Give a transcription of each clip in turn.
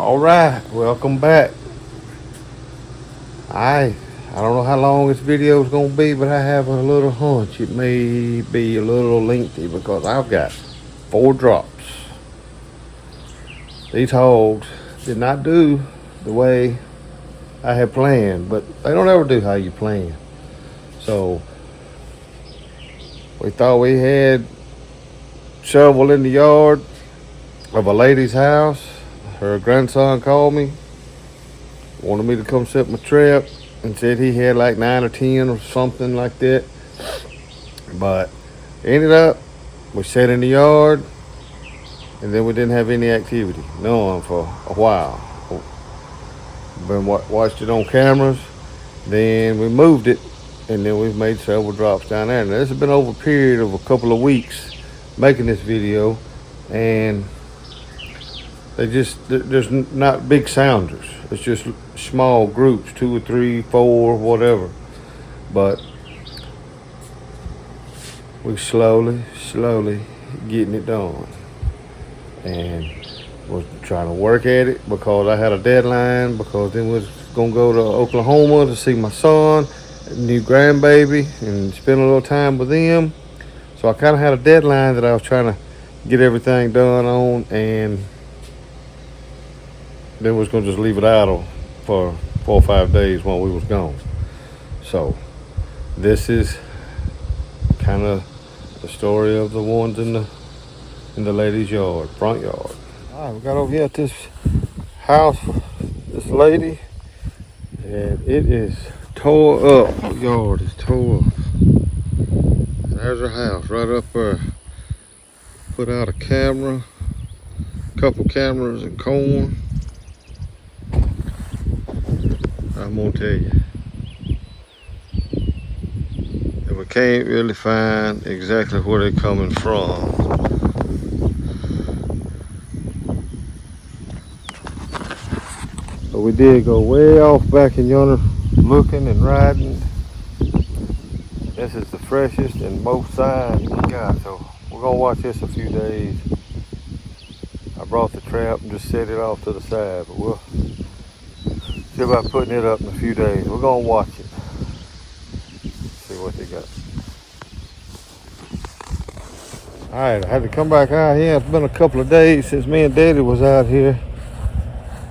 All right, welcome back. I don't know how long this video is gonna be, but I have a little hunch it may be a little lengthy because I've got 4 drops. These hogs did not do the way I had planned, but they don't ever do how you plan. So we thought we had shovel in the yard of a lady's house. Her grandson called me, wanted me to come set my trap, and said he had like 9 or 10 or something like that. But ended up, we sat in the yard, and then we didn't have any activity, none for a while. Been watched it on cameras, then we moved it, and then we've made several drops down there. And this has been over a period of a couple of weeks making this video, and there's not big sounders. It's just small groups, 2 or 3, 4, whatever. But we slowly getting it done. And was trying to work at it because I had a deadline, because then we was gonna go to Oklahoma to see my son, new grandbaby, and spend a little time with them. So I kind of had a deadline that I was trying to get everything done on, and then we was gonna just leave it idle for 4 or 5 days while we was gone. So this is kind of the story of the ones in the lady's yard, front yard. All right, we got over here at this house, this lady, and it is tore up. The yard is tore up. There's her house right up there. Put out a camera, a couple cameras and corn. I'm gonna tell you, and we can't really find exactly where they're coming from. But we did go way off back in yonder, looking and riding. This is the freshest and most size we got, so we're gonna watch this a few days. I brought the trap and just set it off to the side, but we'll see about putting it up in a few days. We're gonna watch it, see what they got. All right, I had to come back out here. It's been a couple of days since me and Daddy was out here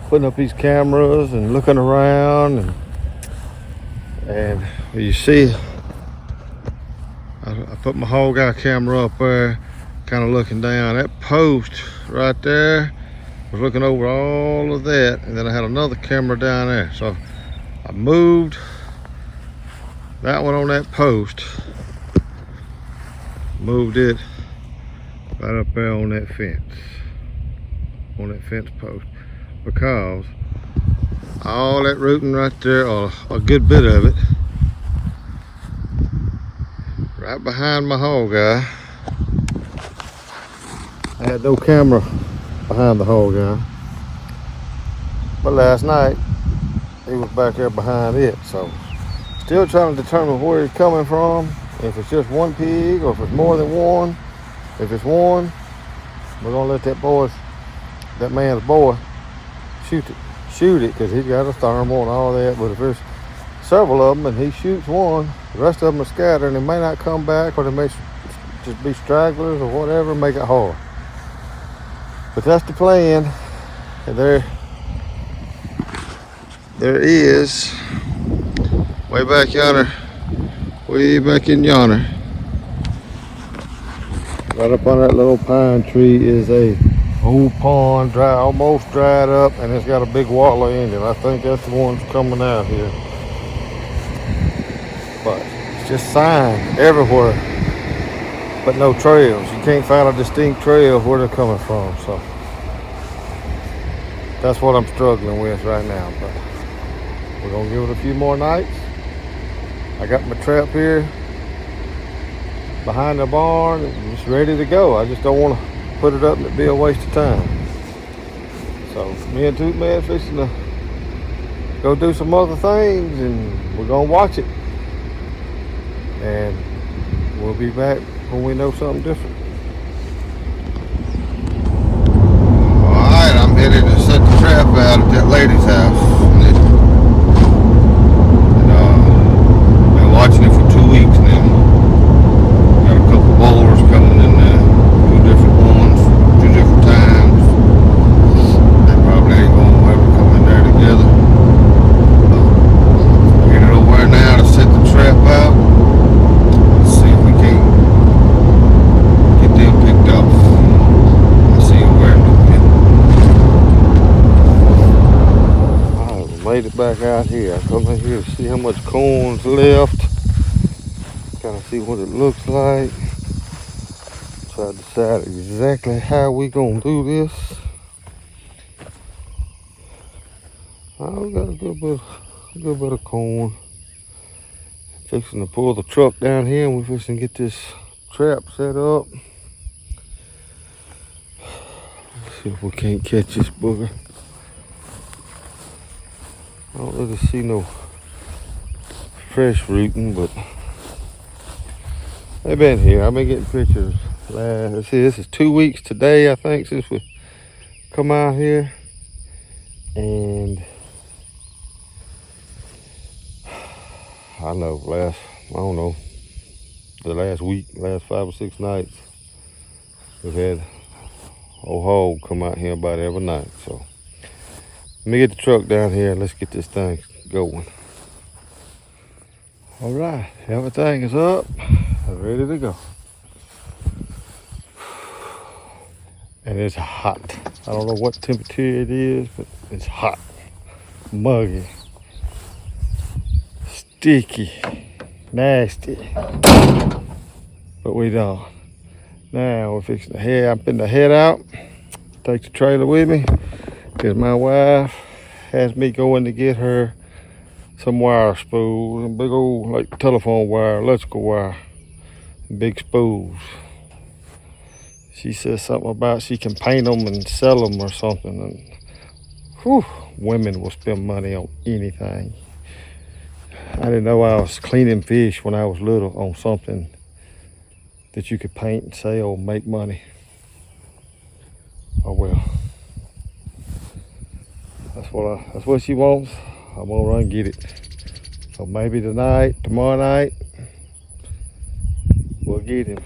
putting up these cameras and looking around, and you see, I put my hog eye camera up there, kind of looking down. That post right there was looking over all of that, and then I had another camera down there. So I moved that one on that post, moved it right up there on that fence post, because all that rooting right there, or a good bit of it, right behind my hog eye. I had no camera behind the hog eye, but last night he was back there behind it. So still trying to determine where he's coming from, if it's just one pig or if it's more than one. If it's one, we're gonna let that man's boy shoot it, because he's got a thermal and all that. But if there's several of them and he shoots one, the rest of them are scattered, and they may not come back, or they may just be stragglers or whatever, make it hard. But that's the plan. And there is, way back in yonder, right up on that little pine tree, is a old pond, almost dried up, and it's got a big water in it. I think that's the ones coming out here. But it's just sign everywhere, but no trails. You can't find a distinct trail where they're coming from. So that's what I'm struggling with right now. But we're gonna give it a few more nights. I got my trap here behind the barn, and it's ready to go. I just don't want to put it up and it'd be a waste of time. So me and Toot man fixing to go do some other things, and we're gonna watch it, and we'll be back when we know something different. All right, I'm headed to set the trap trap out at that lady's house. Been watching it for 2 weeks now. Got a couple boars coming in there, 2 different ones, 2 different times. They probably ain't gonna ever come in there together. We're getting over there now to set the trap out. Let's see if we can't get them picked off. I see them where made it back out here. I come in here to see how much corn's left. Kind of see what it looks like. Try to decide exactly how we gonna do this. We got a good bit of corn. Fixing to pull the truck down here, and we're fixing to get this trap set up. Let's see if we can't catch this booger. I don't really see no fresh rooting, but they've been here. I've been getting pictures. Let's see, this is 2 weeks today, I think, since we come out here. And I know the last week, last 5 or 6 nights, we've had old hog come out here about every night. So let me get the truck down here and let's get this thing going. All right, everything is up, ready to go. And it's hot. I don't know what temperature it is, but it's hot, muggy, sticky, nasty. But we done. Now we're fixing to head. I'm finna head out. Take the trailer with me, because my wife has me going to get her some wire spools and big old like telephone wire, electrical wire, big spools. She says something about she can paint them and sell them or something. And whew, women will spend money on anything. I didn't know I was cleaning fish when I was little on something that you could paint and sell and make money. Oh well. That's what she wants. I'm gonna run and get it. So maybe tonight, tomorrow night, we'll get him.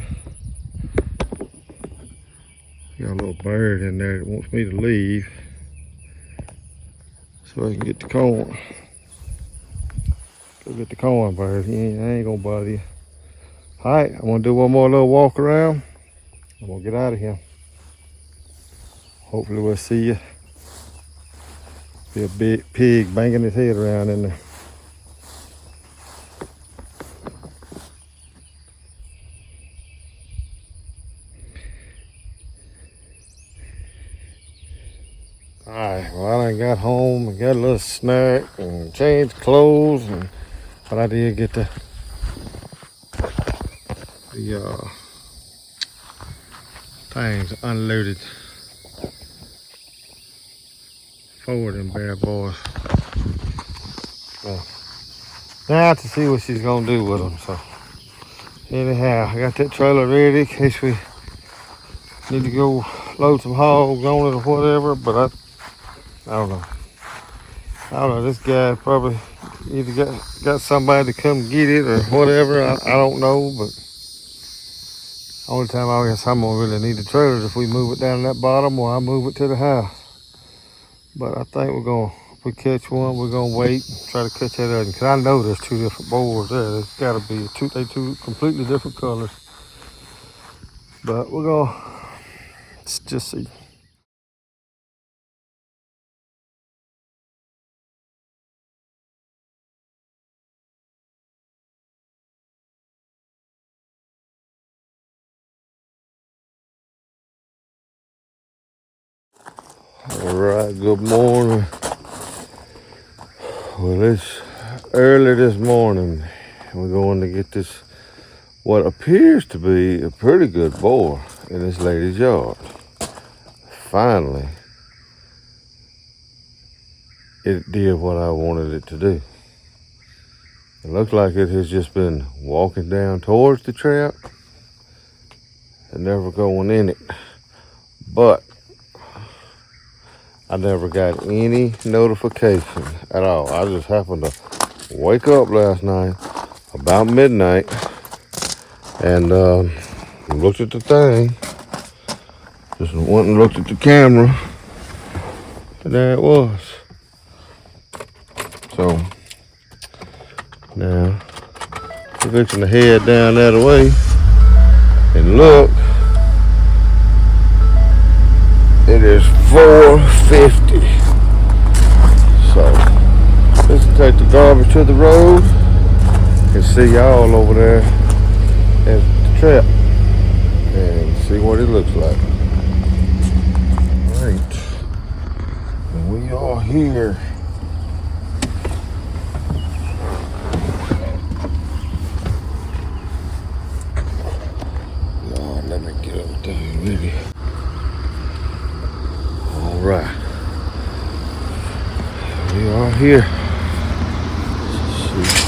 Got a little bird in there that wants me to leave so I can get the corn. Go get the corn, bird. I ain't gonna bother you. All right, I'm gonna do one more little walk around. I'm gonna get out of here. Hopefully we'll see you. Be a big pig banging his head around in there. Alright, well I done got home and got a little snack and changed clothes, but I did get the things unloaded. 4 of them bad boys. Well, now to see what she's gonna do with them. So anyhow, I got that trailer ready in case we need to go load some hogs on it or whatever, but I don't know. This guy probably either got somebody to come get it or whatever. I don't know, but only time I guess I'm gonna really need the trailer is if we move it down that bottom or I move it to the house. But I think if we catch one, we're gonna wait and try to catch that other. Cause I know there's 2 different boars there. There's gotta be two completely different colors. But we're gonna just see. All right, good morning. Well, it's early this morning. We're going to get this, what appears to be a pretty good boar in this lady's yard. Finally, it did what I wanted it to do. It looks like it has just been walking down towards the trap and never going in it. But I never got any notification at all. I just happened to wake up last night about midnight and looked at the thing. Just went and looked at the camera, and there it was. So now we're fixing to head down that way and look. It is 4:50. So let's take the garbage to the road and see y'all over there at the trap and see what it looks like. All right, and we are here. Lord, let me get everything ready. All right, we are here. Let's see.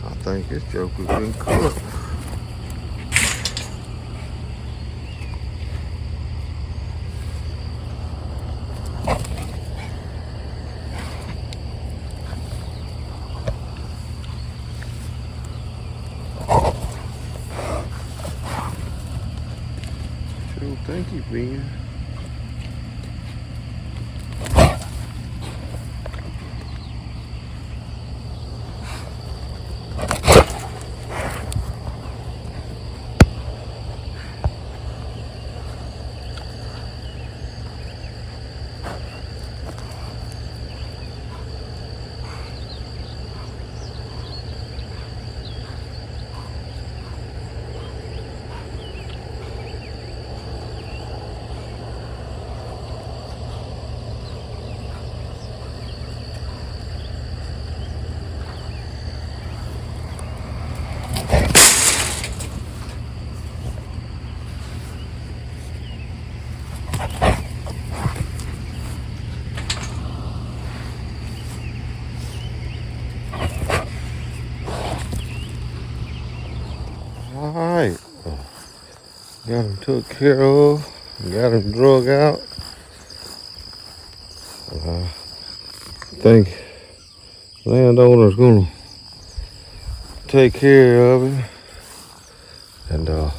I think this joker's been cooked. Sure think he's been. Alright, got him took care of, got him drug out. I think landowner's gonna take care of it, and it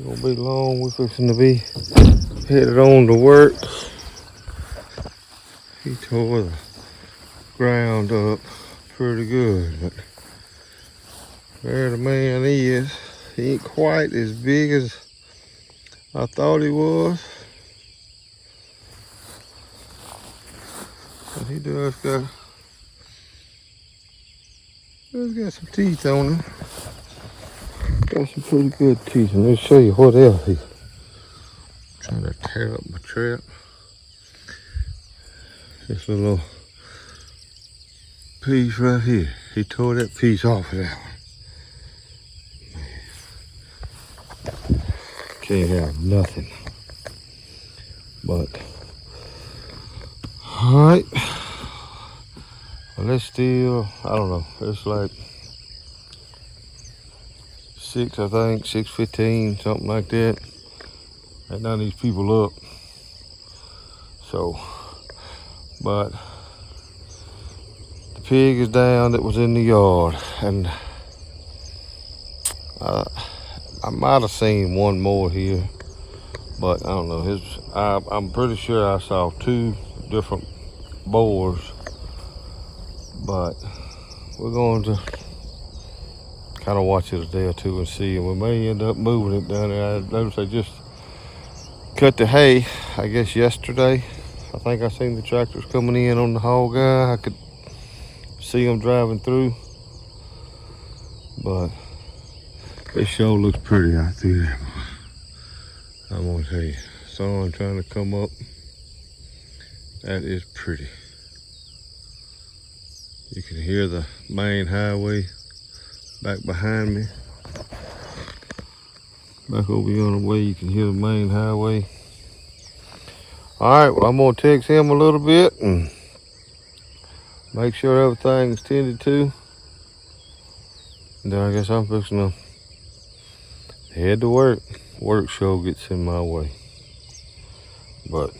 won't be long. We're fixing to be headed on to work. He tore the ground up pretty good, but there the man is. He ain't quite as big as I thought he was, but he does got some teeth on him. Got some pretty good teeth. And let me show you what else he's trying to tear up my trap. This little piece right here. He tore that piece off of that one. Can't have nothing. But alright. Well, it's still, I don't know, it's like 6, I think, 6:15, something like that. And none of these people up. So, but the pig is down that was in the yard, and I might have seen one more here, but I don't know. I'm pretty sure I saw 2 different boars But we're going to kind of watch it a day or two and see, and we may end up moving it down there. I noticed they just cut the hay, I guess yesterday. I think I seen the tractors coming in on the hog guy. I could see them driving through, but it sure looks pretty out through there. I'm gonna tell you, sun trying to come up. That is pretty. You can hear the main highway back behind me. Back over here on the way, you can hear the main highway. All right, well, I'm gonna text him a little bit and make sure everything's tended to. And then I guess I'm fixing to head to work. Work show gets in my way. But,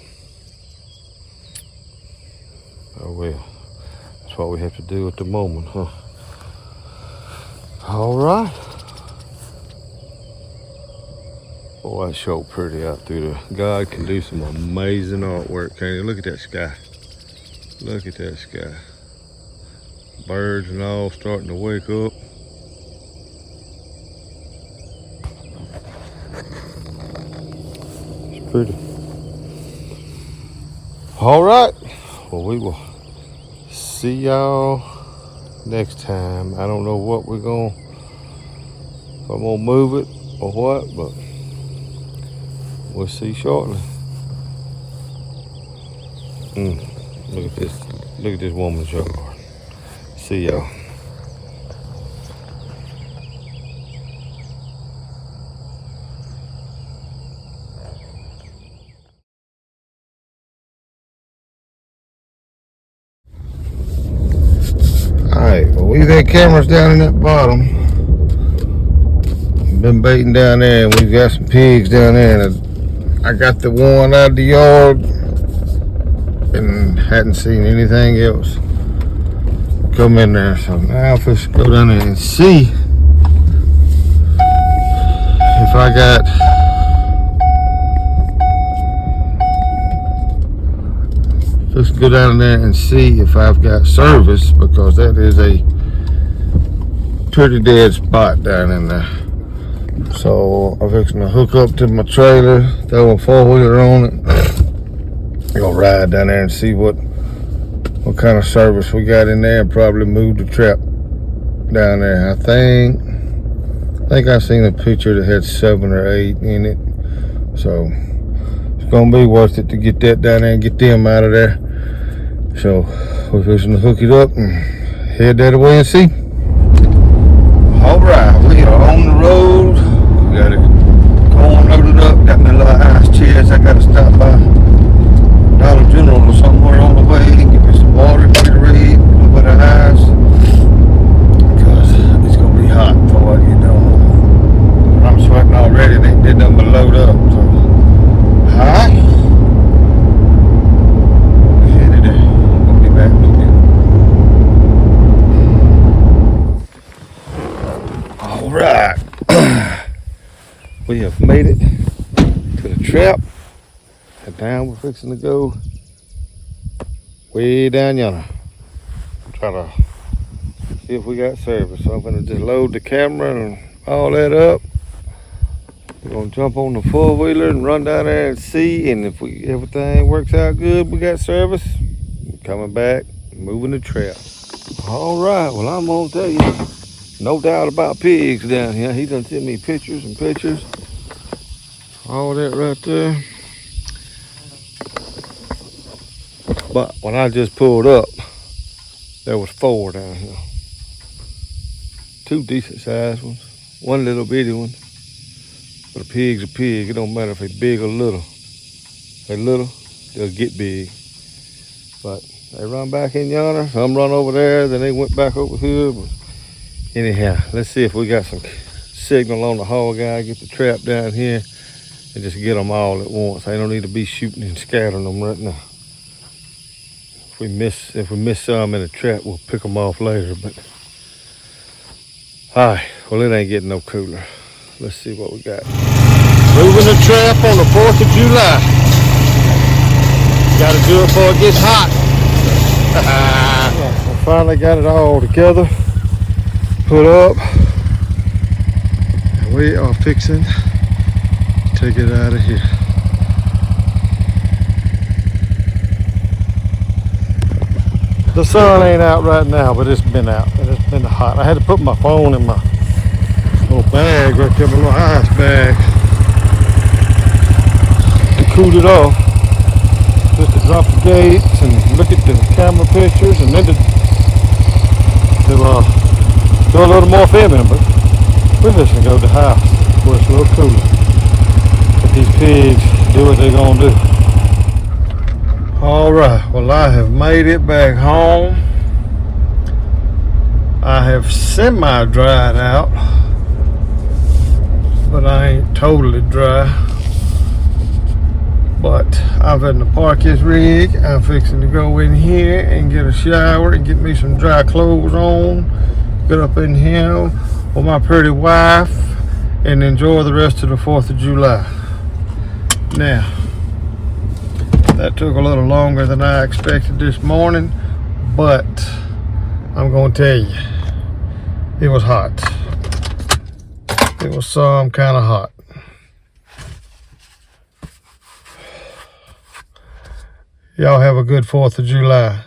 oh well, that's what we have to do at the moment, huh? All right. Boy, that's so pretty out through there. God can do some amazing artwork, can't he? Look at that sky. Look at that sky. Birds and all starting to wake up. It's pretty. All right. Well, we will see y'all next time. I don't know what we're going, if I'm gonna move it or what, but we'll see shortly. Look at this. Look at this woman's yard. See y'all. Alright, well, we've had cameras down in that bottom. Been baiting down there, and we've got some pigs down there. And I got the one out of the yard and hadn't seen anything else come in there. So now if let's go down there and see if I got let's go down there and see if I've got service, because that is a pretty dead spot down in there. So I'm fixing to hook up to my trailer, throw a 4-wheeler on it. I'm gonna ride down there and see what kind of service we got in there, and probably move the trap down there. I think I seen a picture that had 7 or 8 in it. So it's gonna be worth it to get that down there and get them out of there. So we're fixing to hook it up and head that away and see. All right, we are on the road. We got it corn loaded up. Got my little ice chest. I gotta stop by Dollar General or somewhere on the way. Get me some water, Gatorade, a little bit of ice, because it's gonna be hot before I get done. I'm sweating already. They did nothing but load up. So, all right. Right, we have made it to the trap, and now we're fixing to go way down yonder. Try to see if we got service. So I'm gonna just load the camera and all that up. We're gonna jump on the 4-wheeler and run down there and see, and if everything works out good, we got service. Coming back, moving the trap. All right, well, I'm gonna tell you, no doubt about pigs down here. He done sent me pictures and pictures. All that right there. But when I just pulled up, there was 4 down here. 2 decent sized ones, 1 little bitty one. But a pig's a pig. It don't matter if they're big or little. If they're little, they'll get big. But they run back in yonder. Some run over there, then they went back over here. But anyhow, let's see if we got some signal on the hog guy. Get the trap down here and just get them all at once. They don't need to be shooting and scattering them right now. If we miss some in the trap, we'll pick them off later. But all right, well, it ain't getting no cooler. Let's see what we got. Moving the trap on the 4th of July. Got to do it before it gets hot. I finally got it all together, put up, and we are fixing to take it out of here. The sun ain't out right now, but it's been out and it's been hot. I had to put my phone in my little bag right there, my little ice bag, to cool it off. Just to drop the gates and look at the camera pictures, and then to do a little more filming. But we're just gonna go to the house where it's a little cooler. Let these pigs do what they're gonna do. Alright, well, I have made it back home. I have semi-dried out, but I ain't totally dry. But I'm having to park this rig. I'm fixing to go in here and get a shower and get me some dry clothes on. Get up in here with my pretty wife and enjoy the rest of the 4th of July. Now, that took a little longer than I expected this morning, but I'm gonna tell you, it was hot. It was some kind of hot. Y'all have a good 4th of July.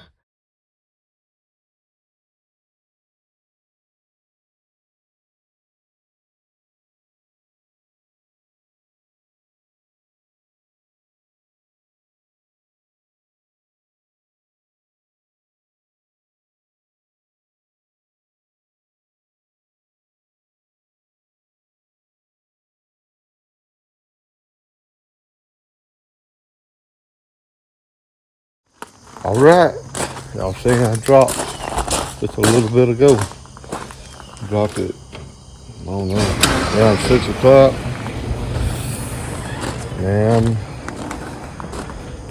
All right, y'all see I dropped just a little bit ago. Dropped it, I don't know, around 6 o'clock. And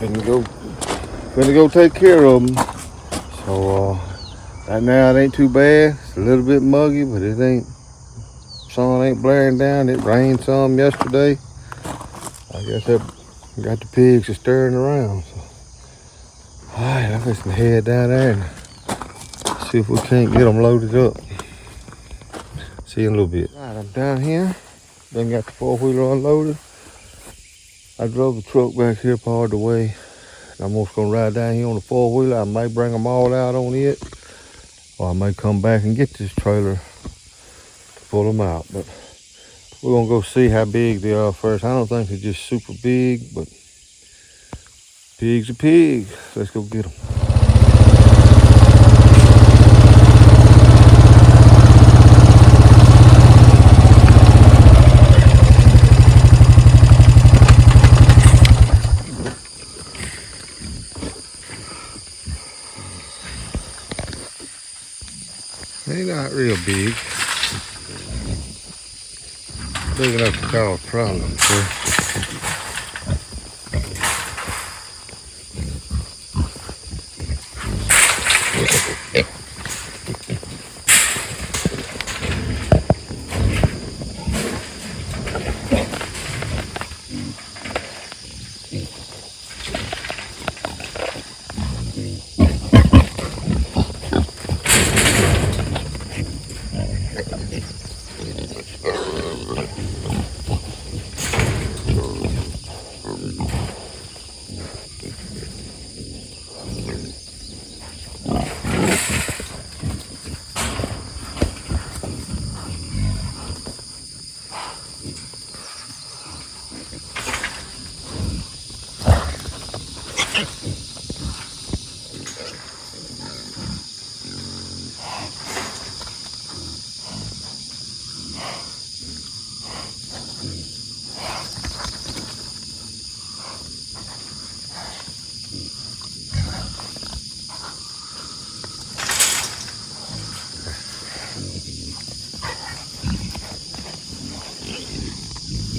I'm gonna go take care of them. So right now it ain't too bad. It's a little bit muggy, but it ain't, sun ain't blaring down. It rained some yesterday. I guess that got the pigs stirring around. So. All right, I'm just gonna head down there and see if we can't get them loaded up. See you in a little bit. All right, I'm down here. Then got the 4-wheeler unloaded. I drove the truck back here part of the way. I'm just gonna ride down here on the 4-wheeler. I might bring them all out on it, or I might come back and get this trailer to pull them out. But we're gonna go see how big they are first. I don't think they're just super big, but pigs are pigs. Let's go get them. They're not real big. Big enough to cause problems, sir.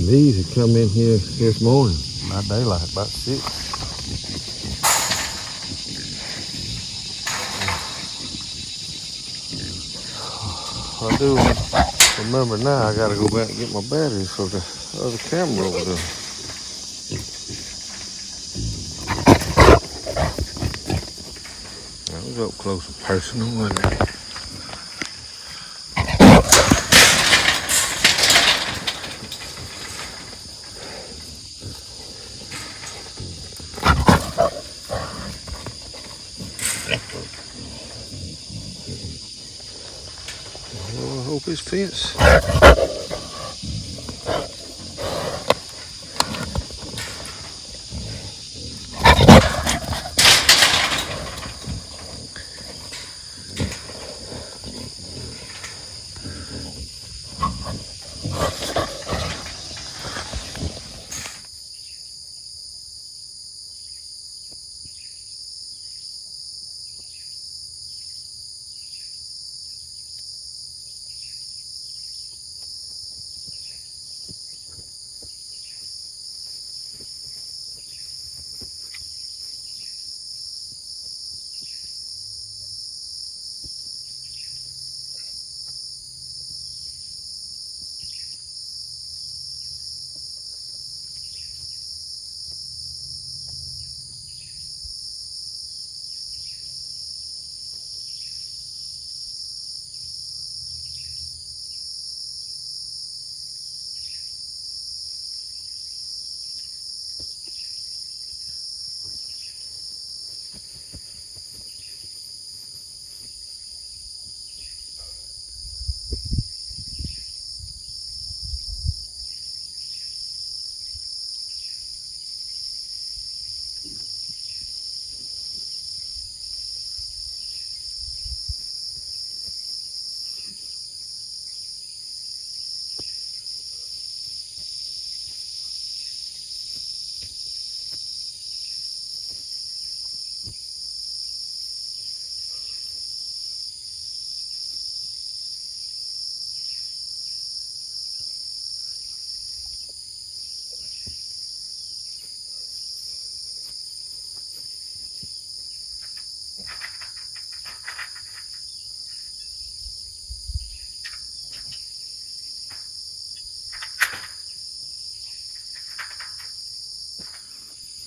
These had come in here this morning, not daylight, about 6. I do remember now I gotta go back and get my batteries for the other camera over there. Now we was up close and personal, wasn't it? Oh, I hope it's fenced.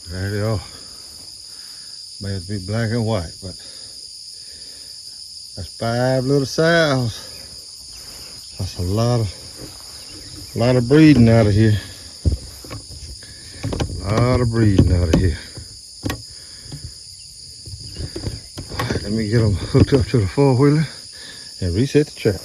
There they are. May have to be black and white, but that's 5 little sows. That's a lot of breeding out of here. A lot of breeding out of here. All right, let me get them hooked up to the 4-wheeler and reset the trap.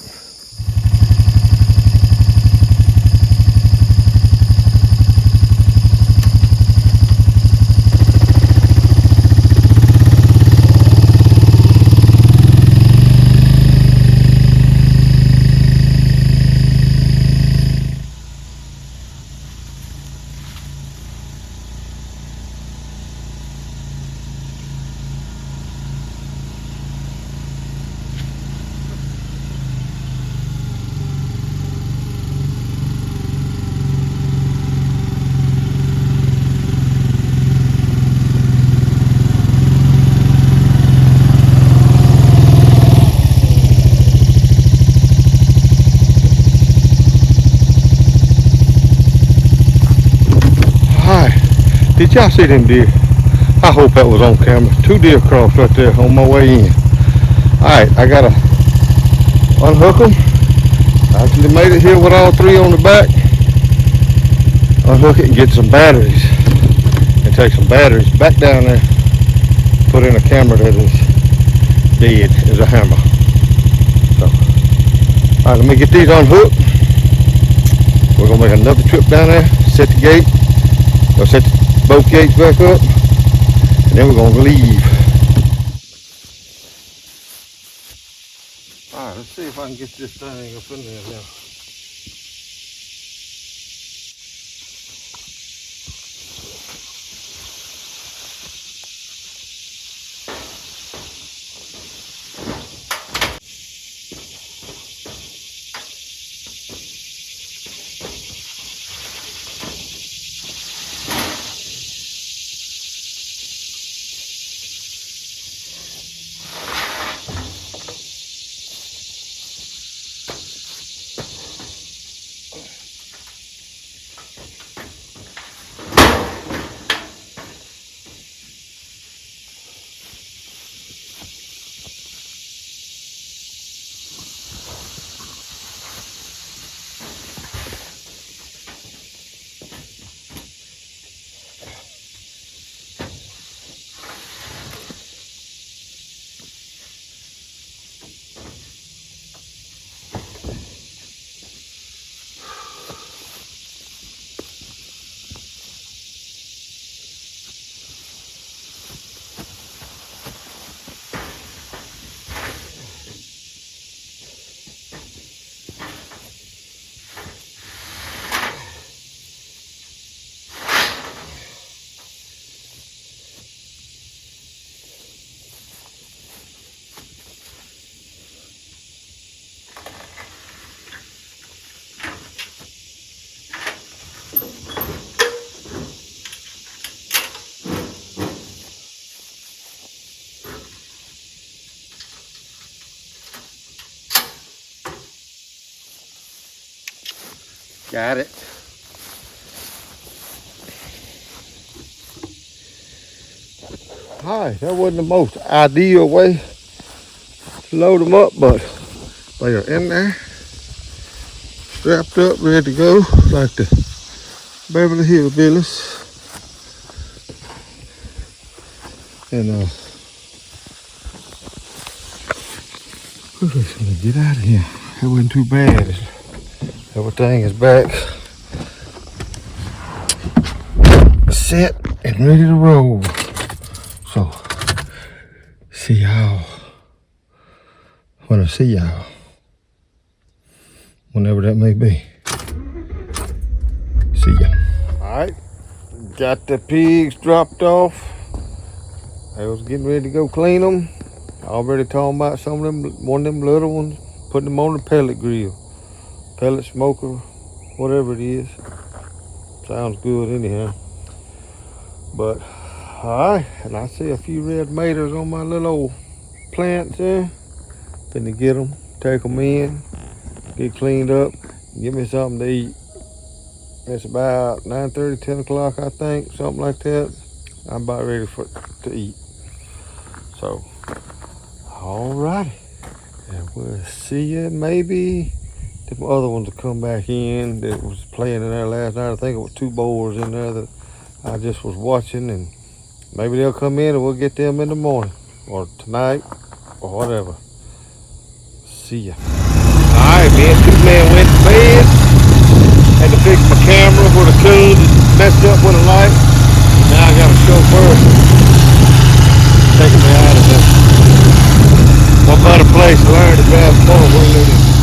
Did y'all see them deer? I hope that was on camera. 2 deer crossed right there on my way in. Alright, I gotta unhook them. I actually made it here with all 3 on the back. Unhook it and get some batteries. And take some batteries back down there. Put in a camera that is dead as a hammer. So, alright, let me get these unhooked. We're gonna make another trip down there, set the gate. We'll set both gates back up, and then we're gonna leave. All right, let's see if I can get this thing up in there now. Got it. Alright, that wasn't the most ideal way to load them up, but they are in there, strapped up, ready to go, like the Beverly Hillbillies. And I'm just gonna get out of here. It wasn't too bad. Everything is back, set, and ready to roll. So, see y'all when I see y'all, whenever that may be. See ya. Alright, got the pigs dropped off. I was getting ready to go clean them. Already talking about some of them, one of them little ones, putting them on the pellet grill. Pellet smoker, whatever it is. Sounds good anyhow. But, alright, and I see a few red maters on my little old plants there. Finna get them, take them in, get cleaned up, give me something to eat. It's about 9:30, 10 o'clock, I think, something like that. I'm about ready to eat. So, alrighty. And we'll see you maybe. The other ones will come back in that was playing in there last night. I think it was 2 boars in there that I just was watching, and maybe they'll come in and we'll get them in the morning or tonight or whatever. See ya. Alright, me and 2 men went to bed. Had to fix my camera with a coon that messed up with a light. Now I got a chauffeur taking me out of this. What better place to learn to drive a four-wheeler than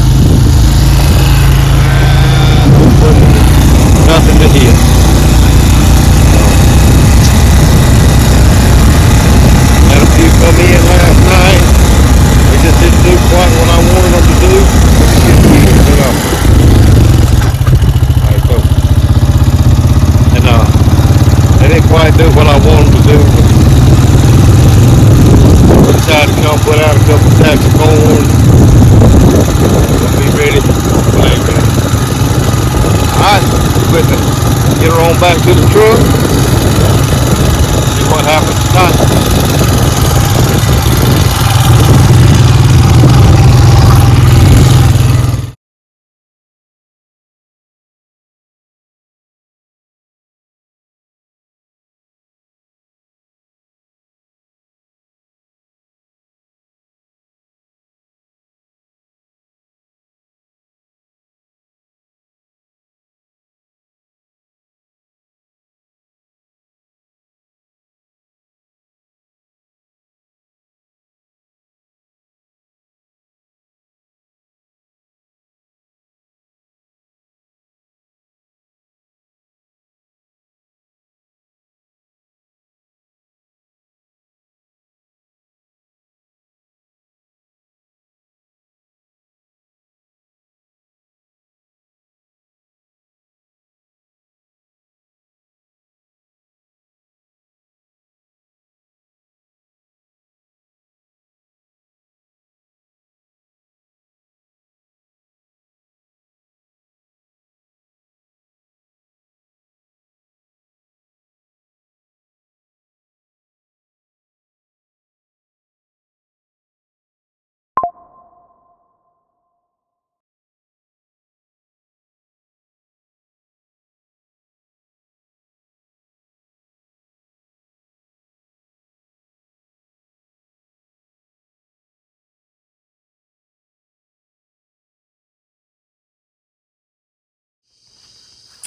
nothing to hit. Had a few come in last night. They just didn't do quite what I wanted them to do. Alright, so. And they didn't quite do what I wanted them to do. We decided to come put out a couple sacks of corn. We'll be ready. Alright, we're going to get her on back to the truck. See what happens tonight.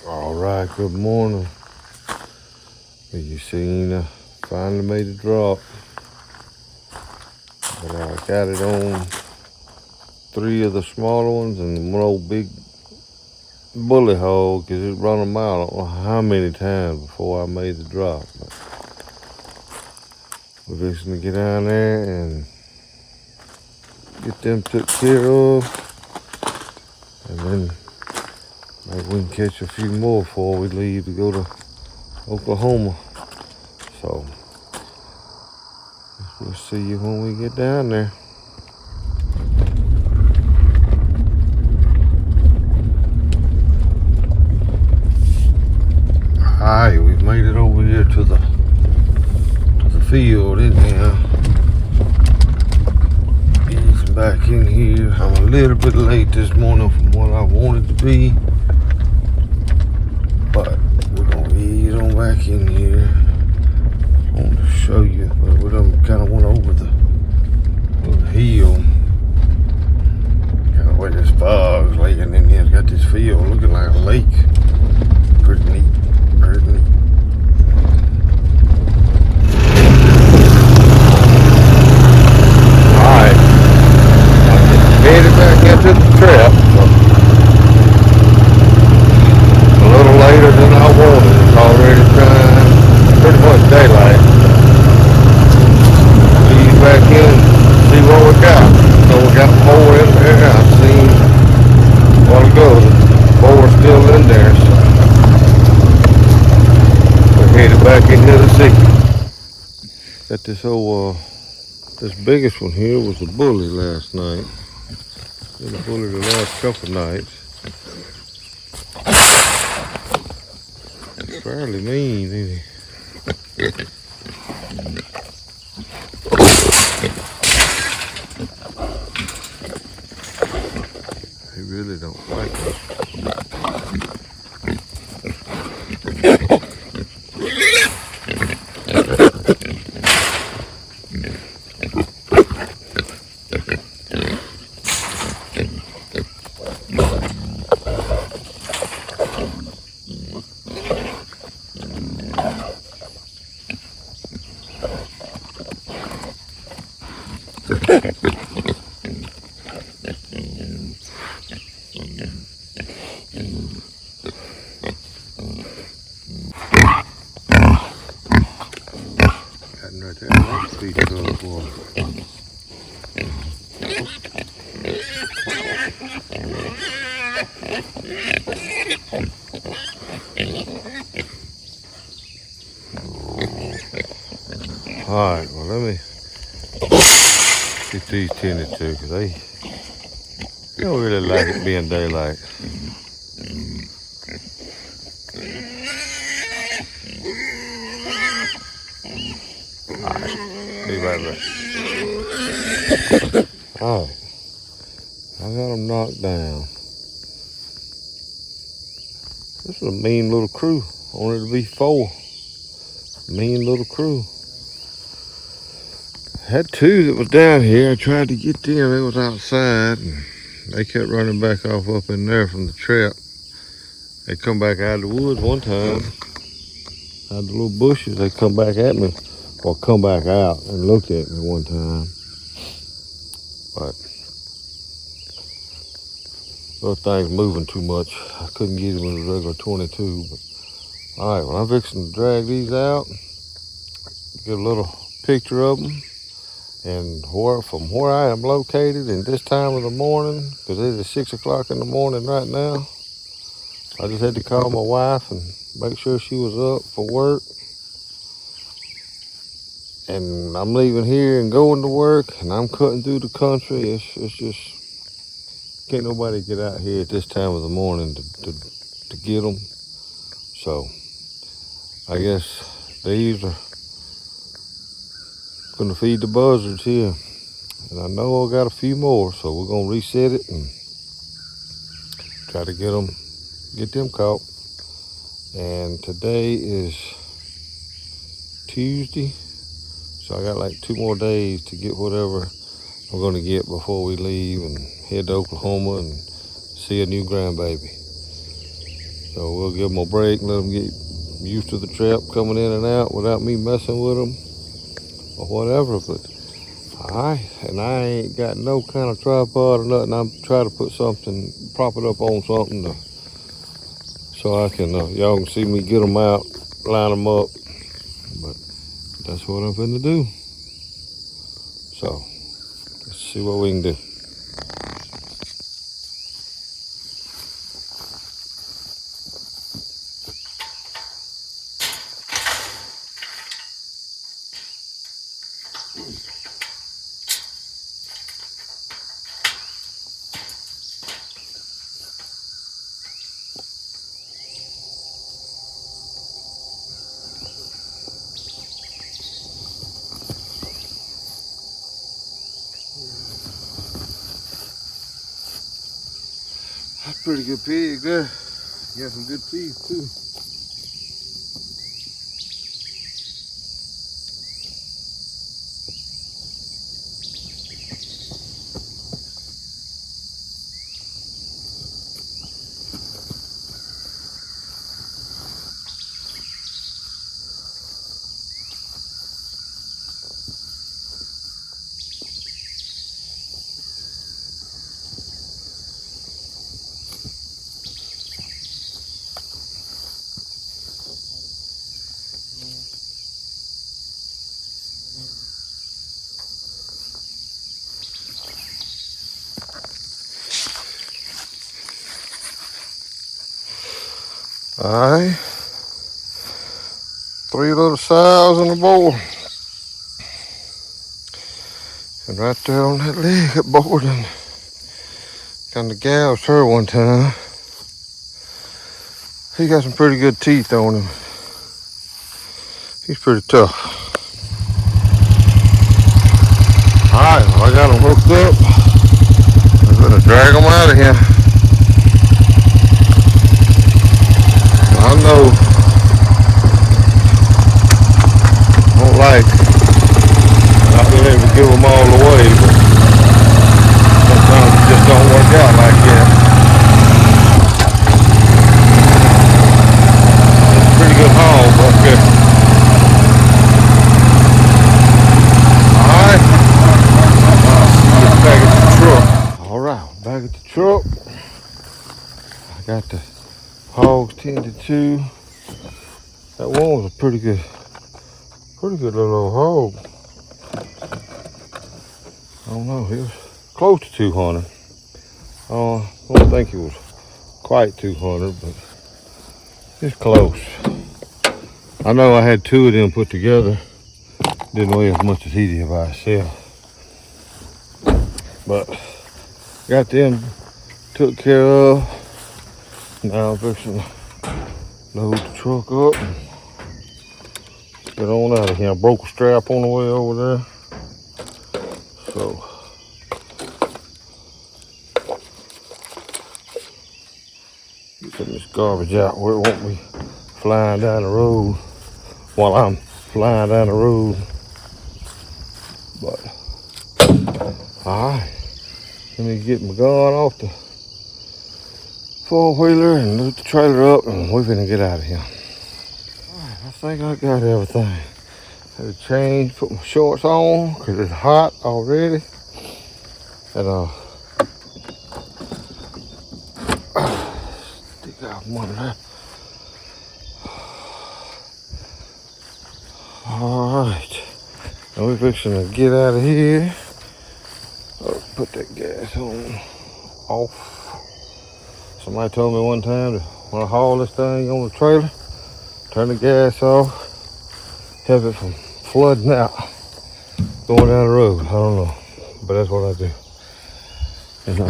Alright, good morning. As you seen, finally made the drop. But I got it on 3 of the smaller ones and 1 old big bully hog, because it run them out I don't know how many times before I made the drop. But we're fixing to get down there and get them took care of. And then maybe we can catch a few more before we leave to go to Oklahoma. So we'll see you when we get down there. field in here. Ease back in here. I'm a little bit late this morning from what I wanted to be, but we're gonna ease on back in here. I want to show you, but we done kind of went over the little hill. Kind of where this fog's laying in here. It's got this field looking like a lake. Pretty neat, pretty neat. Alright, headed back into the trap. A little later than I wanted. It's already time, pretty much daylight. Ease back in, see what we got. So we got more in there. I've seen a while ago the boar's still in there, so we're headed back into the city. Got this old, this biggest one here was a bully last night. Been a bully the last couple nights. Fairly mean, isn't he? He really don't like us. Right there, that's a piece of boy. Alright, well let me get these tended to, because they don't really like it being daylight. Alright, be right back. Alright, I got them knocked down. This is a mean little crew. I wanted to be 4. Mean little crew. Had 2 that was down here. I tried to get them. They was outside, and they kept running back off up in there from the trap. They come back out of the woods one time, out of the little bushes. They come back at me, or come back out and looked at me one time. But those things moving too much. I couldn't get them with a regular 22. But all right, well, I'm fixing to drag these out, get a little picture of them, and from where I am located in this time of the morning, because it is 6 o'clock in the morning right now. I just had to call my wife and make sure she was up for work. And I'm leaving here and going to work, and I'm cutting through the country. It's just, can't nobody get out here at this time of the morning to get them. So I guess these are gonna feed the buzzards here. And I know I got a few more, so we're gonna reset it and try to get them caught. And today is Tuesday, so I got like 2 more days to get whatever I'm gonna get before we leave and head to Oklahoma and see a new grandbaby. So we'll give them a break and let them get used to the trap coming in and out without me messing with them or whatever. But and I ain't got no kind of tripod or nothing. I'm trying to put something, prop it up on something so I can, y'all can see me get them out, line them up. But that's what I'm finna do. So let's see what we can do. That's pretty good pig there. Got some good teeth too. Alright. 3 little sows and a boar. And right there on that leg, that boar done kind of gouged her one time. He got some pretty good teeth on him. He's pretty tough. Alright, well, I got him hooked up. I'm gonna drag him out of here. I know I don't like not being able to give them all away, but sometimes it just don't work out like that. It's a pretty good hog up here. Alright, I'll see you back at the truck. Alright, back at the truck. I got the hogs tended to. That one was a pretty good little hog. I don't know, he was close to 200. I don't think he was quite 200, but it's close. I know I had 2 of them put together. Didn't weigh as much as he did by himself. But got them took care of. Now I'm fixing to load the truck up and get on out of here. I broke a strap on the way over there. So getting this garbage out where it won't be flying down the road while I'm flying down the road. But alright, let me get my gun off the 4-wheeler and load the trailer up, and we're gonna get out of here. Alright, I think I got everything. Had to change, put my shorts on because it's hot already. And stick out one of that. Alright, now we're fixing to get out of here. Put that gas on off. Somebody told me one time that when I haul this thing on the trailer, turn the gas off, help it from flooding out going down the road. I don't know, but that's what I do. And I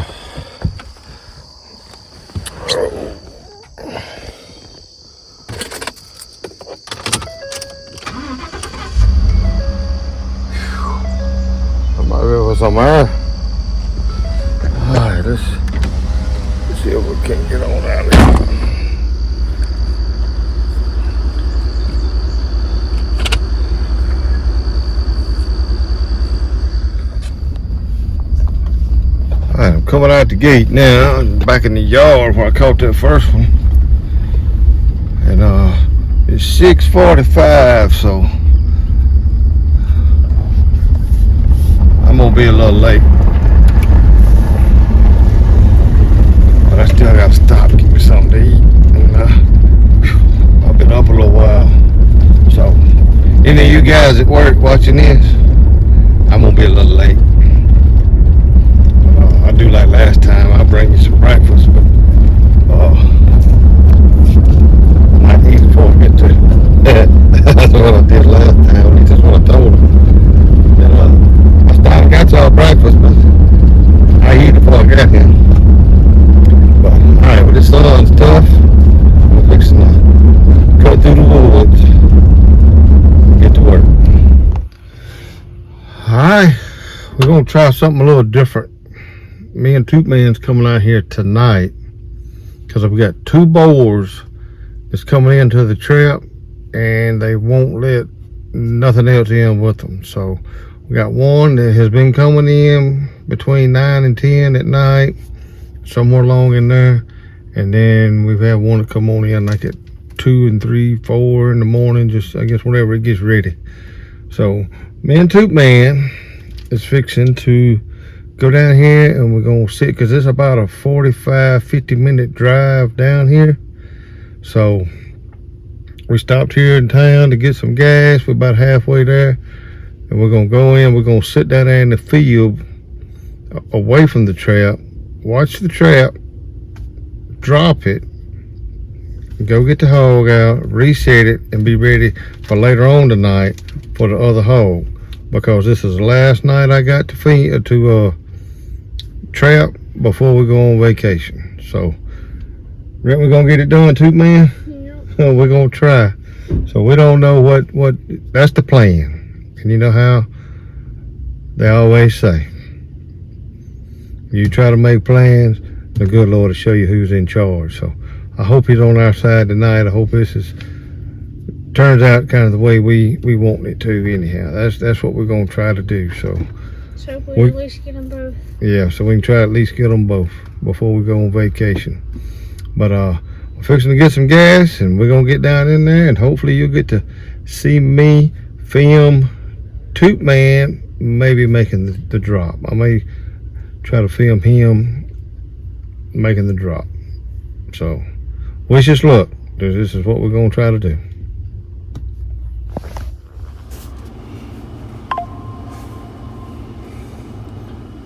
might be able to some air. Alright, let's see if we can get on out of here. Alright, I'm coming out the gate now. I'm back in the yard where I caught that first one. And it's 6:45, so I'm gonna be a little late. But I still gotta stop, get me something to eat. And I've been up a little while. So any of you guys at work watching this, I'm gonna be a little late. I do like last time, I'll bring you some breakfast, but I might eat before I get to that's what I did last time, at least that's what I told them. And I started got y'all breakfast, but I eat before I got here. But alright, well this sun's tough. I'm fixing to cut through the woods, get to work. Alright, we're gonna try something a little different. Me and Toot Man's coming out here tonight because we got 2 boars that's coming into the trap, and they won't let nothing else in with them. So we got one that has been coming in between 9 and 10 at night, somewhere along in there, and then we've had one that come on in like at 2 and 3, 4 in the morning, just I guess whenever it gets ready. So me and Toot Man is fixing to go down here, and we're gonna sit, because it's about a 45-50 minute drive down here. So we stopped here in town to get some gas. We're about halfway there, and we're gonna go in. We're gonna sit down there in the field away from the trap, watch the trap, drop it, go get the hog out, reset it, and be ready for later on tonight for the other hog, because this is the last night I got to feed to trap before we go on vacation. So we're gonna get it done, Toot Man. Yep. We're gonna try. So we don't know what that's the plan. And you know how they always say, you try to make plans, the good Lord will show you who's in charge. So I hope he's on our side tonight. I hope this turns out kind of the way we want it to anyhow. That's what we're gonna try to do. So we at least get them both. Yeah, so we can try to at least get them both before we go on vacation. But we're fixing to get some gas, and we're gonna get down in there, and hopefully you'll get to see me film Toot Man maybe making the drop. I may try to film him making the drop. So wish us luck. This is what we're gonna try to do.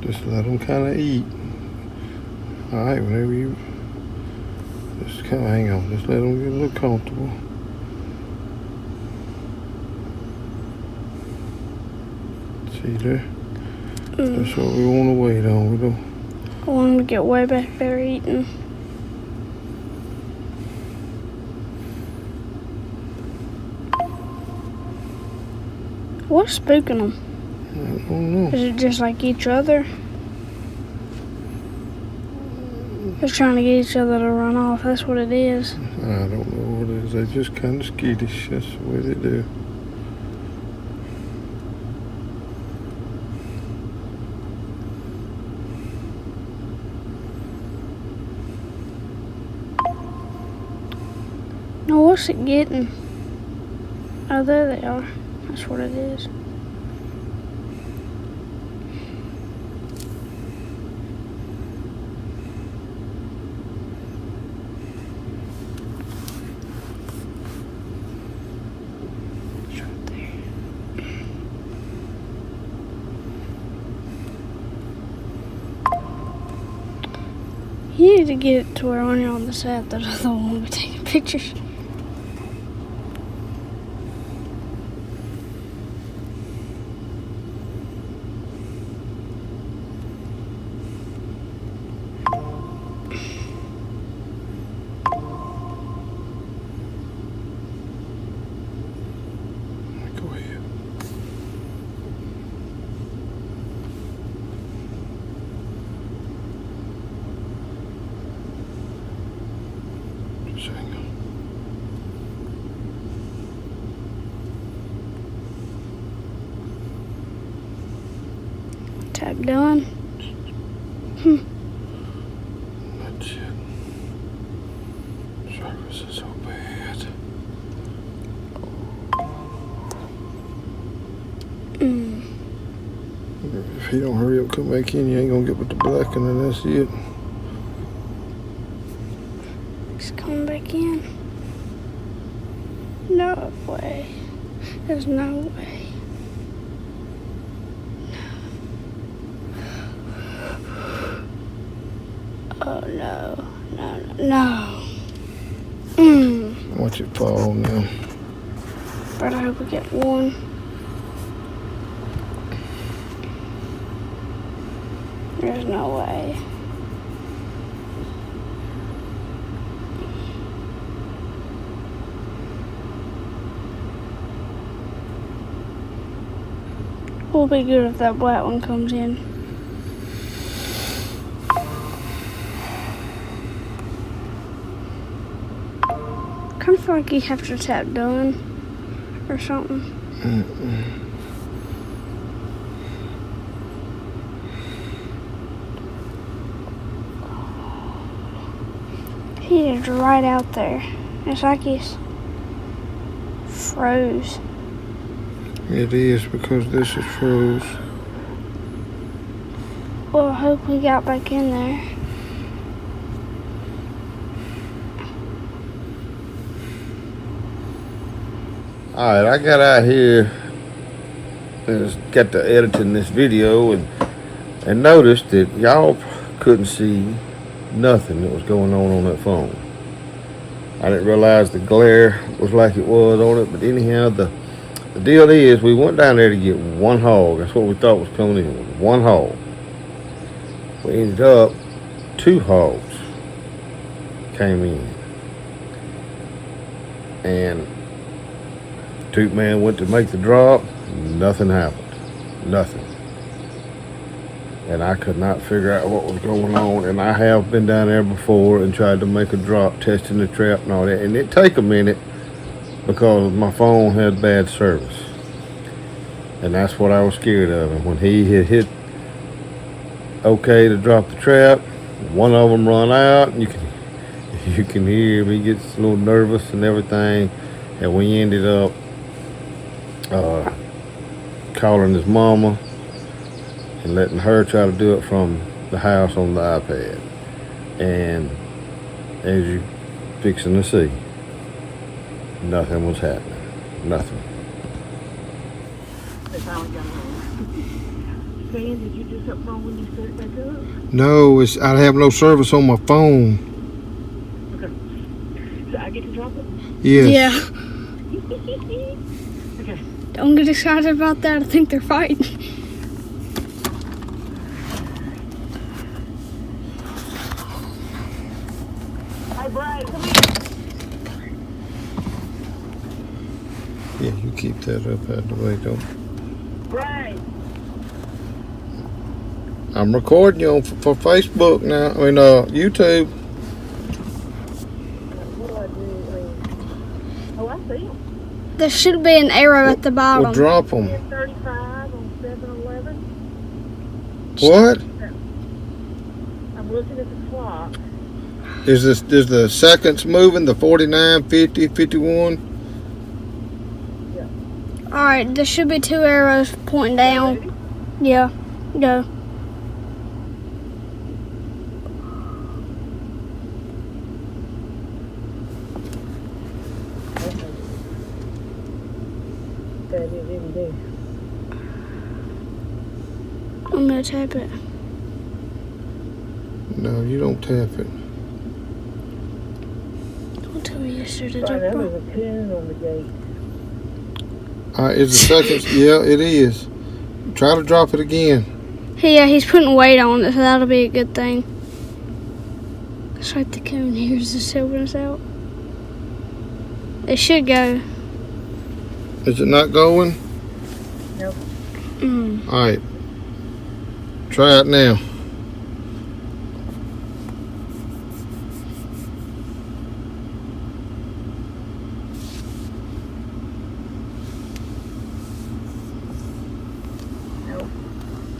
Just let them kind of eat. All right, whenever you just kind of hang on, just let them get a little comfortable. See there? That's what we want to wait on. We don't. I want them to get way back there eating. What's spooking them? I don't know. Is it just like each other? They're trying to get each other to run off. That's what it is. I don't know what it is. They're just kind of skittish. That's the way they do. No, what's it getting? Oh, there they are. That's what it is. You need to get it to where when you're on the side, that other one will be taking pictures. Go ahead. Just hang on. Tap done. Not yet. Service is so bad. If he don't hurry up, come back in, you ain't gonna get with the black, and then that's it. He's coming back in. No way. There's no way. Oh no. No. Watch it fall now. But I hope we get one. There's no way. We'll be good if that black one comes in. Kind of feel like you have to tap done or something. He is right out there. It's like he's froze. It is because this is froze. Well, I hope we got back in there. Alright, I got out here and got to editing this video and noticed that y'all couldn't see nothing that was going on that phone. I didn't realize the glare was like it was on it, but anyhow, the deal is we went down there to get one hog. That's what we thought was coming in, was one hog. We ended up 2 hogs came in. And Toot man went to make the drop, nothing happened. Nothing. And I could not figure out what was going on. And I have been down there before and tried to make a drop, testing the trap and all that. And it take a minute because my phone had bad service. And that's what I was scared of. And when he had hit okay to drop the trap, one of them run out, and you can hear him. He gets a little nervous and everything. And we ended up calling his mama and letting her try to do it from the house on the iPad. And as you fixing to see, nothing was happening. Nothing. They finally got it. Sam, did you do something wrong when you set it back up? No, I have no service on my phone. Okay. So I get to drop it? Yes. Yeah. Okay. Don't get excited about that. I think they're fighting. Hey, Brad, come here. Yeah, you keep that up out of the way, don't. Brad. I'm recording you for Facebook now. I mean, YouTube. What do I do? Oh, I see him. There should be an arrow at the bottom. We'll drop them. 10:35 on 7-Eleven. What? I'm looking at the clock. Is the seconds moving? The 49, 50, 51? Alright, there should be 2 arrows pointing down. Yeah, go. That is in there. I'm gonna tap it. No, you don't tap it. Don't tell me yesterday. I know there's a pin on the gate. Is the seconds? Yeah, it is. Try to drop it again. Yeah, he's putting weight on it, so that'll be a good thing. It's like the cone here's just helping us out. It should go. Is it not going? Nope. All right. Try it now.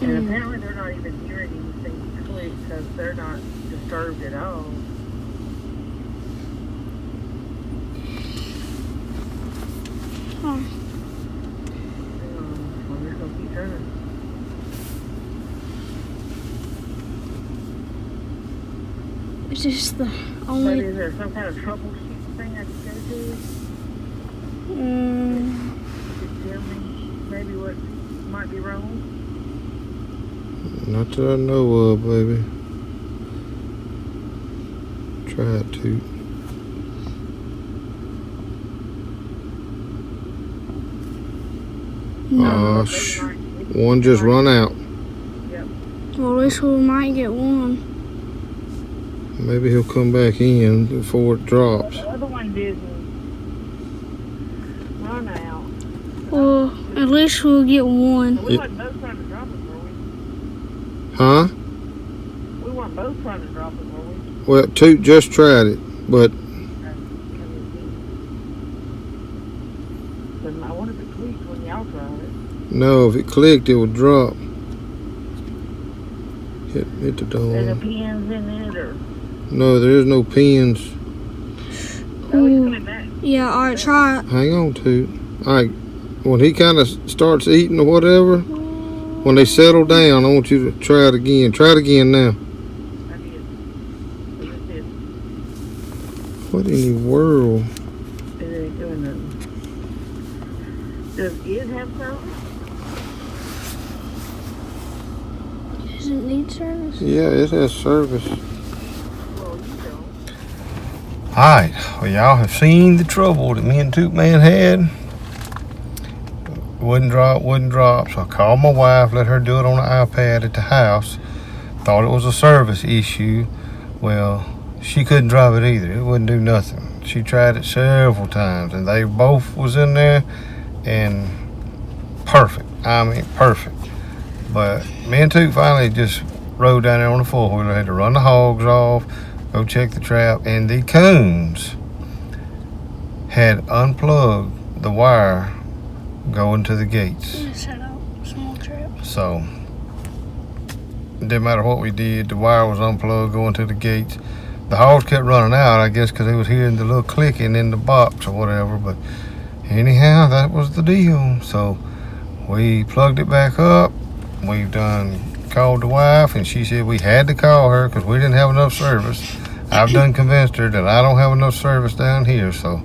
And apparently they're not even hearing anything click because they're not disturbed at all. Oh. I'm just going to keep turning. It's just the But only. is there some kind of troubleshooting thing I can go to? You could tell me maybe what might be wrong? Not that I know of, baby. Try it, Toot. No. One just run out. Yep. Well, at least we might get one. Maybe he'll come back in before it drops. The other one didn't run out. Well, at least we'll get one. We weren't both trying to drop it, were we? Huh? We weren't both trying to drop it, were we? Well, Toot just tried it, but No, if it clicked, it would drop. Hit the There's no dawn. pins in it, or No, there is no pins. oh, he's coming back. Yeah, alright, try it. Hang on, Toot. Alright, when he kind of starts eating or whatever, when they settle down, I want you to try it again. Try it again now. I did. So this is, What in the world? it ain't doing nothing. Does it have service? Does it need service? Yeah, it has service. Well, you don't. Alright, well, y'all have seen the trouble that me and Toot Man had. Wouldn't drop. So I called my wife, let her do it on the iPad at the house. Thought it was a service issue. Well, she couldn't drive it either. It wouldn't do nothing. She tried it several times, and they both was in there, and perfect. I mean, perfect. But me and Toot finally just rode down there on the four-wheeler, had to run the hogs off, go check the trap, and the coons had unplugged the wire going to the gates. Set up small trap. So it didn't matter what we did, the wire was unplugged going to the gates. The hogs kept running out, I guess, because they was hearing the little clicking in the box or whatever. But anyhow, that was the deal. So we plugged it back up. We've done called the wife, and she said we had to call her because we didn't have enough service. I've done convinced her that I don't have enough service down here. So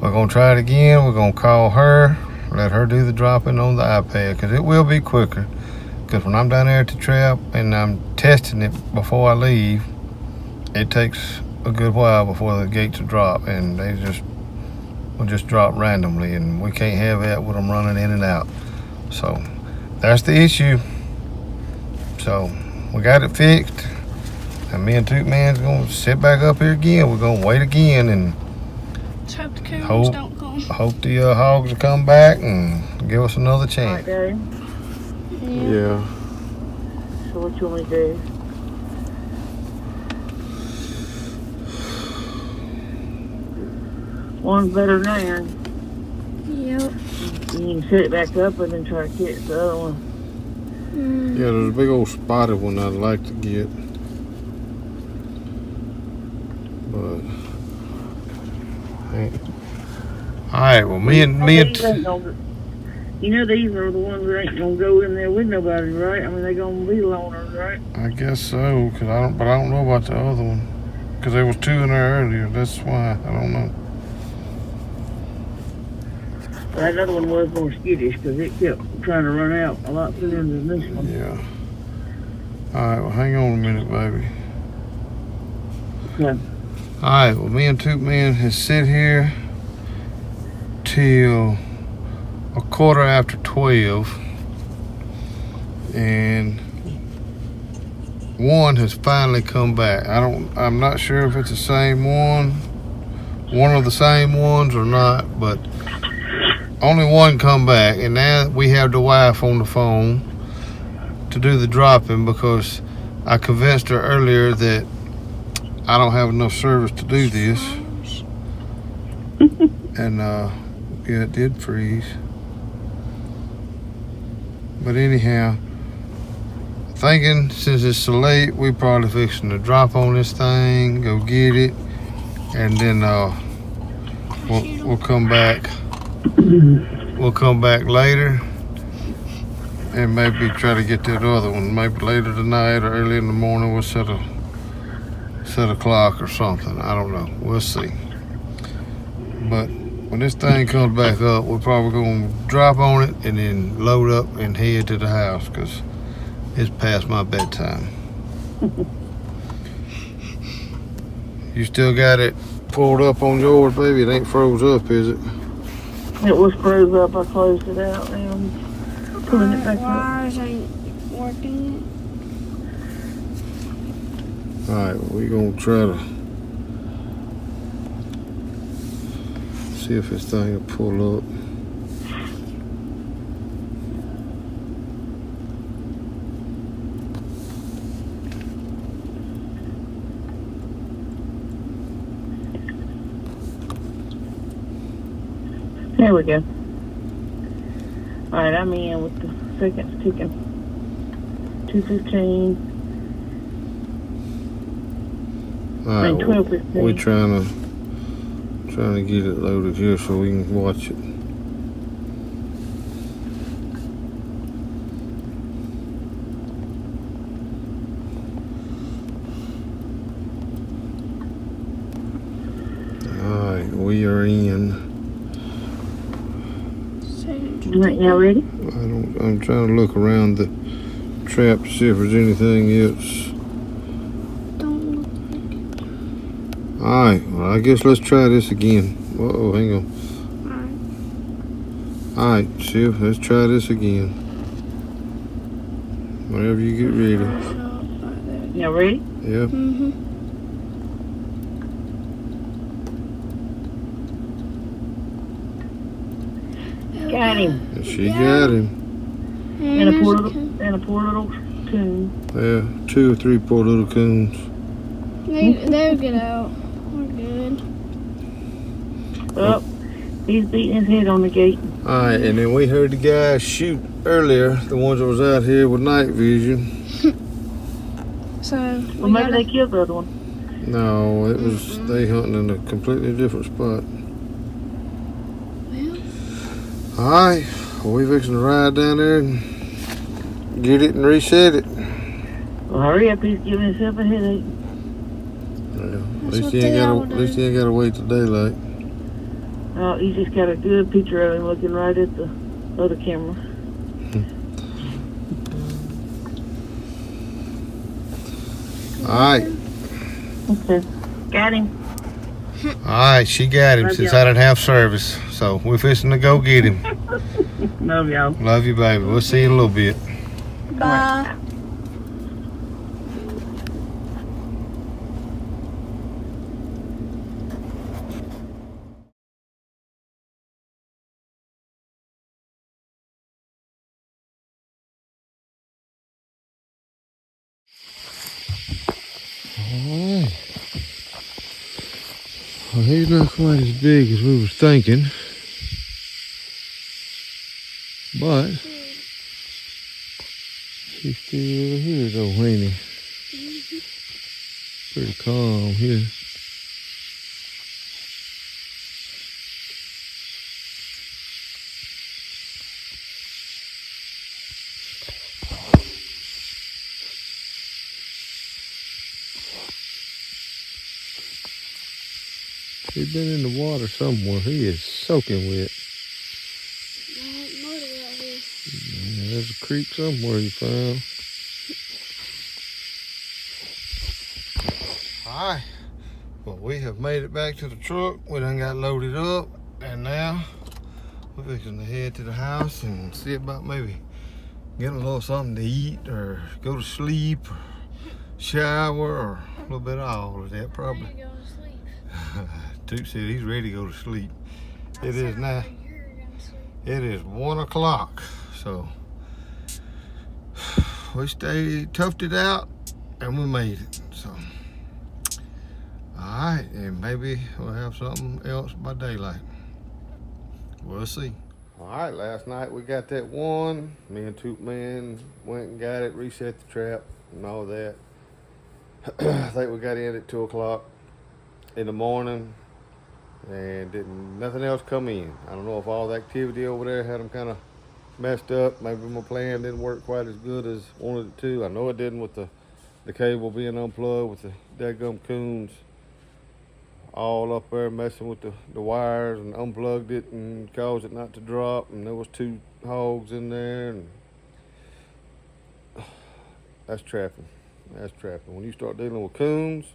we're going to try it again. We're going to call her, let her do the dropping on the iPad, because it will be quicker. Because when I'm down there at the trap and I'm testing it before I leave, it takes a good while before the gates will drop, and they will just drop randomly, and we can't have that with them running in and out. So that's the issue. So we got it fixed, and me and Toot Man's gonna sit back up here again. We're gonna wait again and Let's hope the coons don't come. hope the hogs will come back and give us another Right, chance. Daddy? Yeah. So what you want me to do? One's better than Yep. you can set it back up and then try to catch the other one. Yeah, there's a big old spotted one I'd like to get. But alright, well me and You know these are the ones that ain't gonna go in there with nobody, right? I mean, they're gonna be loners, right? I guess so, but I don't know about the other one, because there was two in there earlier. That's why I don't know. But that other one was more skittish because it kept trying to run out a lot sooner than this one. Yeah. Alright, well hang on a minute, baby. Okay. Alright, well me and Toot Man has sit here till 12:15, and one has finally come back. I'm not sure if it's the same one of the same ones or not, but only one come back, and now we have the wife on the phone to do the dropping, because I convinced her earlier that I don't have enough service to do this. And yeah, it did freeze. But anyhow, thinking since it's so late, we probably fixing to drop on this thing, go get it, and then we'll come back. We'll come back later and maybe try to get that other one. Maybe later tonight or early in the morning we'll set a clock or something. I don't know. We'll see. But when this thing comes back up, we're probably going to drop on it and then load up and head to the house, because it's past my bedtime. You still got it pulled up on yours, baby? It ain't froze up, is it? It was froze up. I closed it out and pulling it back up. Wires ain't working. Alright, we're going to try to see if this thing will pull up. There we go. Alright, I'm in with the seconds ticking. 2:15. All right, 12:15. we're trying to get it loaded here so we can watch it. All right, we are in. Y'all ready? I'm trying to look around the trap to see if there's anything else. Don't look like it. All right, well, I guess let's try this again. Uh-oh, hang on. All right, Shiv, let's try this again. Whenever you get ready. Y'all ready? Yep. Mm-hmm. Got him. And she got him. And a poor little coon. Yeah, 2 or 3 poor little coons. They'll get out. We're good. Oh, he's beating his head on the gate. All right, and then we heard the guys shoot earlier, the ones that was out here with night vision. So Well, maybe they killed the other one. No, it was they hunting in a completely different spot. All right, well, we fixing to ride down there and get it and reset it. Well, hurry up, he's giving himself a headache. Yeah, at least he ain't got to wait till daylight. Oh, you just got a good picture of him looking right at the other camera. All right. Okay. Got him. All right, she got him Love since y'all. I didn't have service. So we're fixing to go get him. Love y'all. Love you, baby. We'll see you in a little bit. Bye. Alright. Well, he's not quite as big as we was thinking. But he's still here though, ain't he? Pretty calm here. He's been in the water somewhere. He is soaking wet. Yeah, there's a creek somewhere you found. Alright. Well, we have made it back to the truck. We done got loaded up. And now we're fixing to head to the house and see about maybe getting a little something to eat or go to sleep or shower or a little bit of all of that probably. Toot said he's ready to go to sleep. It is now. It is 1 o'clock. So we toughed it out and we made it. So alright, and maybe we'll have something else by daylight. We'll see. Alright, last night we got that one. Me and Toot Man went and got it, reset the trap and all that. I think we got in at 2 o'clock in the morning and nothing else come in. I don't know if all the activity over there had them kind of messed up. Maybe my plan didn't work quite as good as wanted it to. I know it didn't with the cable being unplugged with the dadgum coons all up there messing with the wires and unplugged it and caused it not to drop, and there was 2 hogs in there, and that's trapping. That's trapping. When you start dealing with coons,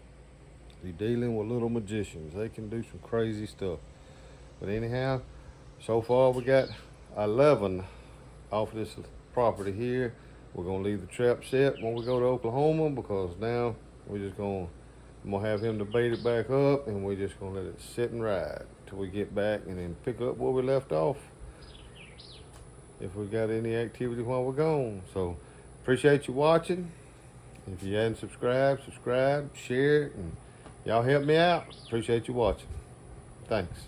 you're dealing with little magicians. They can do some crazy stuff. But anyhow, so far we got 11 off this property here. We're gonna leave the trap set when we go to Oklahoma because now I'm gonna have him to bait it back up, and we're just gonna let it sit and ride till we get back and then pick up where we left off if we got any activity while we're gone. So appreciate you watching. If you hadn't subscribed, subscribe, share it, and y'all help me out. Appreciate you watching. Thanks.